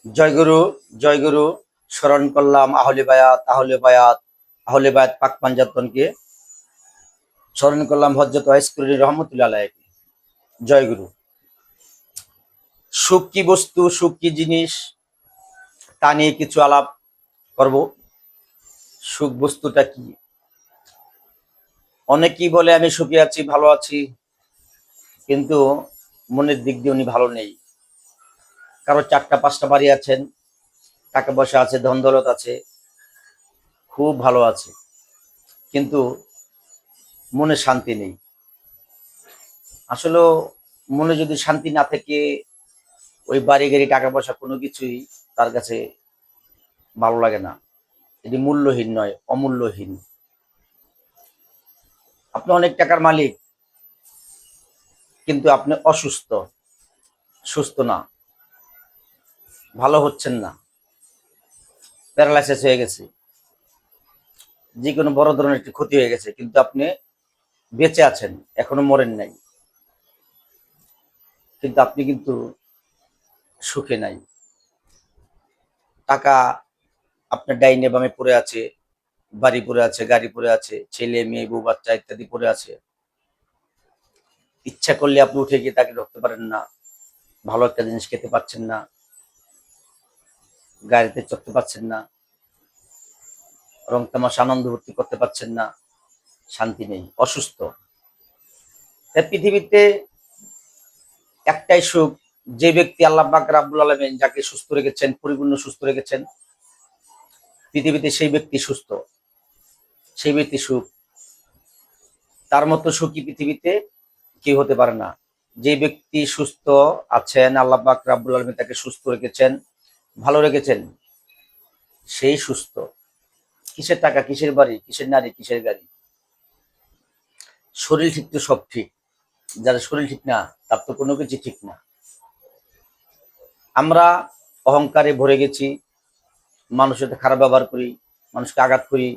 জয়গুরু, জয়গুরু। স্মরণ করলাম আহলে বায়াত, আহলে বায়াত, আহলে বায়াত পাক পাঞ্জাতনকে। স্মরণ করলাম হযরত ওয়াইস কুরনি রহমতুল্লাহ আলাইহিকে। জয়গুরু। সুখ কি বস্তু, সুখ কি জিনিস, তা নিয়ে কিছু আলাপ করব। সুখ বস্তুটা কি? অনেকেই বলে আমি সুখী আছি, ভালো আছি, কিন্তু মনের দিক দিয়ে উনি ভালো নেই। কারো ৪টা ৫টা বাড়ি আছেন, টাকা পয়সা আছে, ধন দৌলত আছে, খুব ভালো আছে, কিন্তু মনে শান্তি নেই। আসলে মনে যদি শান্তি না থাকে, ওই বাড়ি গাড়ি টাকা পয়সা কোনো কিছুই তার কাছে ভালো লাগে না। এটি মূল্যহীন নয়, অমূল্যহীন। আপনি অনেক টাকার মালিক, কিন্তু আপনি অসুস্থ, সুস্থ না, ভালো হচ্ছেন না, প্যারালাইসিস হয়ে গেছে, যে কোনো বড় ধরনের একটি ক্ষতি হয়ে গেছে, কিন্তু আপনি বেঁচে আছেন, এখনো মরেন নাই, কিন্তু আপনি কিন্তু সুখে নাই। টাকা আপনার ডাইনে বামে পড়ে আছে, বাড়ি পড়ে আছে, গাড়ি পড়ে আছে, ছেলে মেয়ে বউ বাচ্চা ইত্যাদি পড়ে আছে। ইচ্ছা করলে আপনি উঠে গিয়ে তাকে ধরতে পারেন না, ভালো একটা জিনিস খেতে পাচ্ছেন না, গাড়িতে চড়তে পাচ্ছেন না, রং তামাশা আনন্দ ভর্তি করতে পাচ্ছেন না, শান্তি নেই, অসুস্থ। তাই পৃথিবীতে একটাই সুখ, যে ব্যক্তি আল্লাহ পাক রাব্বুল আলামিন যাকে সুস্থ রেখেছেন, পরিপূর্ণ সুস্থ রেখেছেন, পৃথিবীতে সেই ব্যক্তি সুস্থ, সেই ব্যক্তি সুখ। তার মতো সুখী পৃথিবীতে কেউ হতে পারে না। যে ব্যক্তি সুস্থ আছেন, আল্লাহ পাক রাব্বুল আলামিন তাকে সুস্থ রেখেছেন, ভালো রেখেছেন, সেই সুস্থ। কিসের টাকা, কিসের বাড়ি, কিসের নারী, কিসের গাড়ি? শরীর ঠিক তো সব ঠিক, যার শরীর ঠিক না তার তো কোনো কিছু ঠিক না। আমরা অহংকারে ভরে গেছি, মানুষের সাথে খারাপ ব্যবহার করি, মানুষকে আঘাত করি,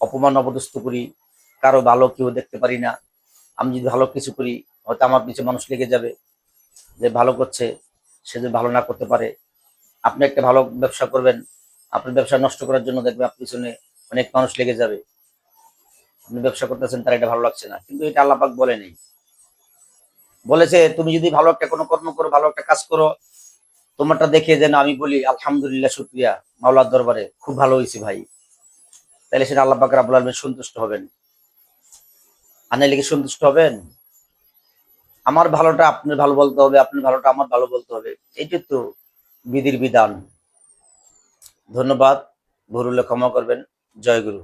অপমান অপদস্থ করি, কারো ভালো কেউ দেখতে পারি না। আমি যদি ভালো কিছু করি, হয়তো আমার পিছনে মানুষ লেগে যাবে, যে ভালো করছে, সে যদি ভালো না করতে পারে। আপনি একটা ভালো ব্যবসা করবেন, আপনার ব্যবসা নষ্ট করার জন্য দেখবেন আপনার পিছনে অনেক মানুষ লেগে যাবে। আপনি ব্যবসা করতেছেন, তার এটা ভালো লাগছে না, কিন্তু এটা আল্লাহ পাক বলে নেই। বলেছে তুমি যদি ভালো একটা কোনো কর্ম করো, ভালো একটা কাজ করো, তোমারটা দেখে যেন আমি বলি আলহামদুলিল্লাহ, শুকরিয়া মাওলার দরবারে, খুব ভালো হয়েছে ভাই। তাহলে সেটা আল্লাহ পাক রাব্বুল আলামিন সন্তুষ্ট হবেন। আর নাইলে কি সন্তুষ্ট হবেন? আমার ভালোটা আপনার ভালো বলতে হবে, আপনার ভালোটা আমার ভালো বলতে হবে। এইটাই তো বিধির বিধান। ধন্যবাদ। ভুল হলে ক্ষমা করবেন। জয় গুরু।